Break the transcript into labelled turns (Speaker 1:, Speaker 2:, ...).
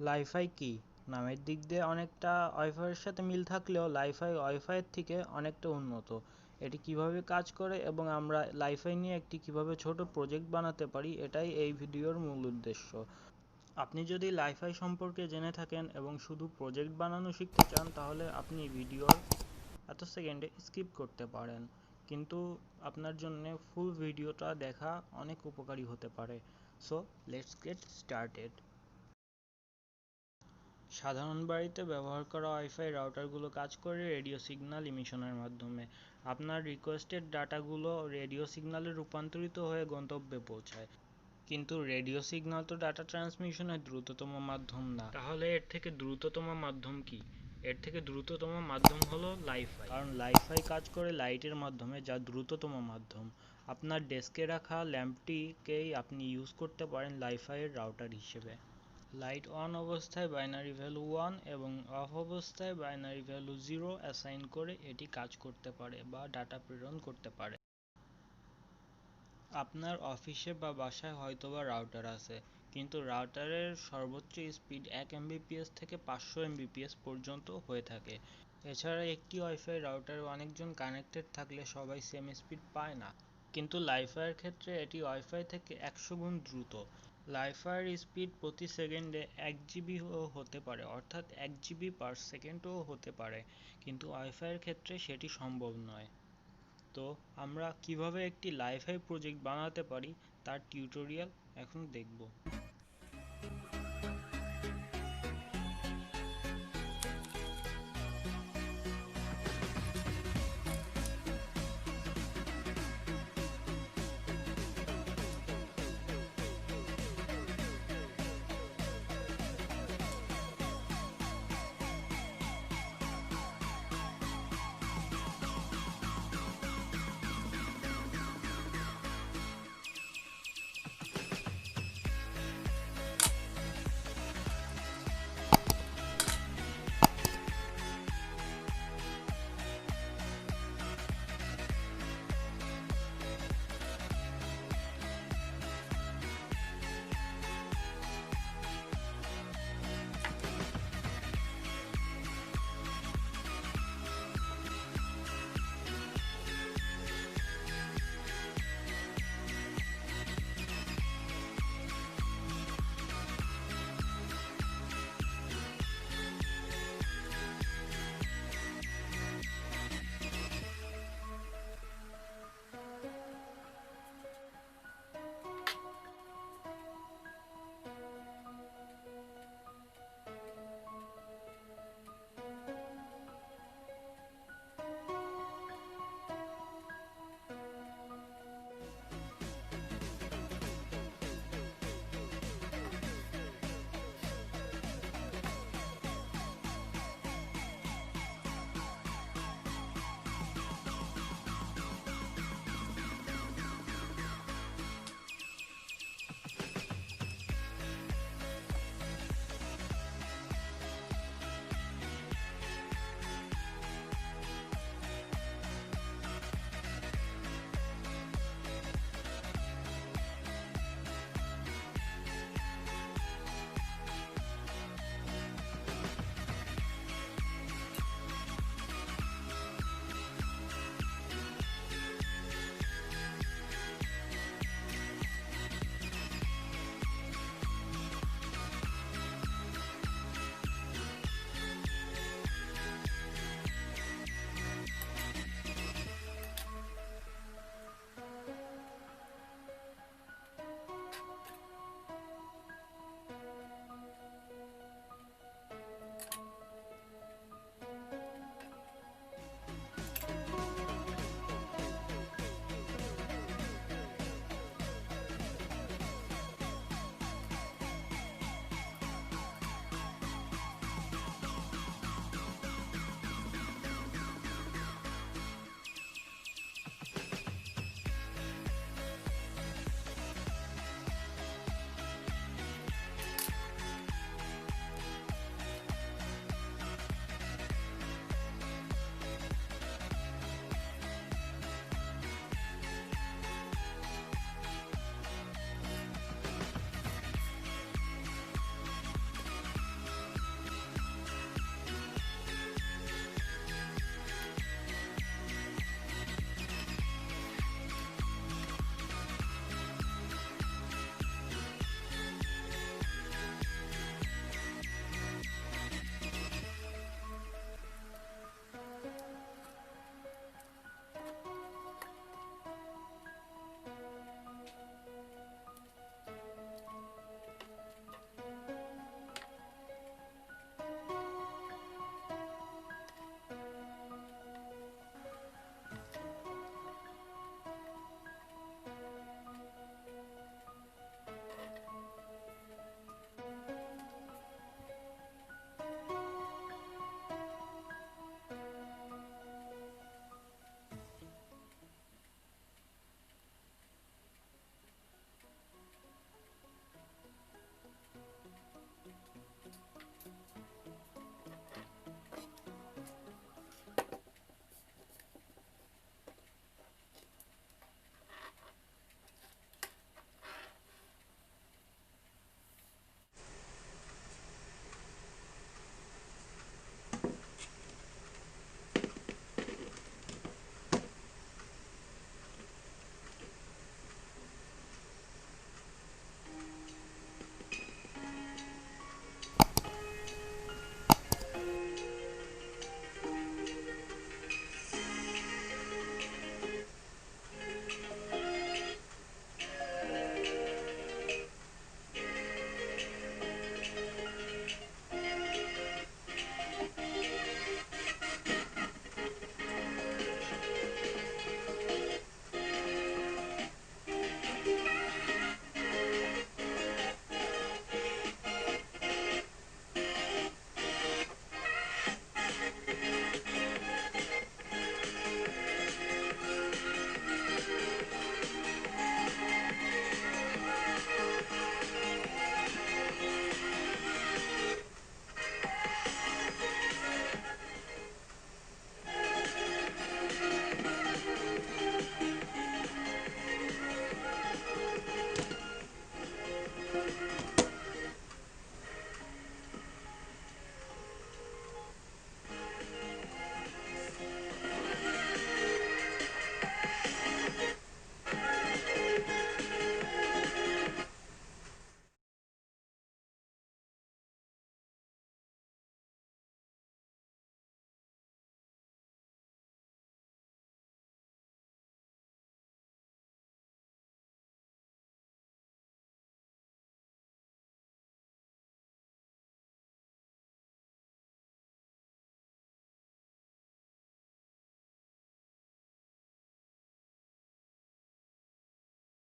Speaker 1: Life high কি? নামের দিক দিয়ে অনেকটা ওয়াইফাইয়ের সাথে মিল থাকলেও লাইফাই ওয়াইফাইয়ের থেকে অনেকটা উন্নত। এটি কিভাবে কাজ করে এবং আমরা লাইফাই নিয়ে একটি কিভাবে ছোট প্রজেক্ট বানাতে পারি, এটাই এই ভিডিওর মূল উদ্দেশ্য। আপনি যদি লাইফাই সম্পর্কে জেনে থাকেন এবং শুধু প্রজেক্ট বানানো শিখতে চান, তাহলে আপনি ভিডিওর এত সেকেন্ডে স্কিপ করতে পারেন, কিন্তু আপনার জন্য ফুল ভিডিওটা দেখা অনেক উপকারী হতে পারে। So let's get started. সাধারণ বাড়িতে ব্যবহার করা ওয়াইফাই রাউটারগুলো কাজ করে রেডিও সিগন্যাল ইমিশনের মাধ্যমে। আপনার রিকোয়েস্টেড ডাটাগুলো রেডিও সিগন্যালে রূপান্তরিত হয়ে গন্তব্যে পৌঁছায়। কিন্তু রেডিও সিগন্যাল তো ডাটা ট্রান্সমিশনের দ্রুততম মাধ্যম না। তাহলে এর থেকে দ্রুততম মাধ্যম কি? এর থেকে দ্রুততম মাধ্যম হলো লাইফাই, কারণ লাইফাই কাজ করে লাইটের মাধ্যমে, যা দ্রুততম মাধ্যম। আপনার ডেস্কে রাখা ল্যাম্পটিকেই আপনি ইউজ করতে পারেন লাইফাইয়ের রাউটার হিসেবে। লাইট অন অবস্থায় বাইনারি ভ্যালু 1 এবং অফ অবস্থায় বাইনারি ভ্যালু 0 অ্যাসাইন করে এটি কাজ করতে পারে বা ডাটা প্রেরণ করতে পারে। আপনার অফিসে বা বাসায় হয়তোবা রাউটার আছে, কিন্তু রাউটারের সর্বোচ্চ স্পিড 1 এমবিপিএস থেকে 500 এমবিপিএস পর্যন্ত হয়ে থাকে। এছাড়া একটি ওয়াইফাই রাউটারে অনেকজন কানেক্টেড থাকলে সবাই সেম স্পিড পায় না, কিন্তু লাইফাইয়ের ক্ষেত্রে এটি ওয়াইফাই থেকে 100 গুণ দ্রুত। লাইফাইয়ের স্পিড প্রতি সেকেন্ডে 1 জিবিও হতে পারে, অর্থাৎ 1 জিবি পার সেকেন্ডও হতে পারে, কিন্তু ওয়াইফাইয়ের ক্ষেত্রে সেটি সম্ভব নয়। তো আমরা কিভাবে একটি লাইফাই প্রজেক্ট বানাতে পারি তার টিউটোরিয়াল এখন দেখব।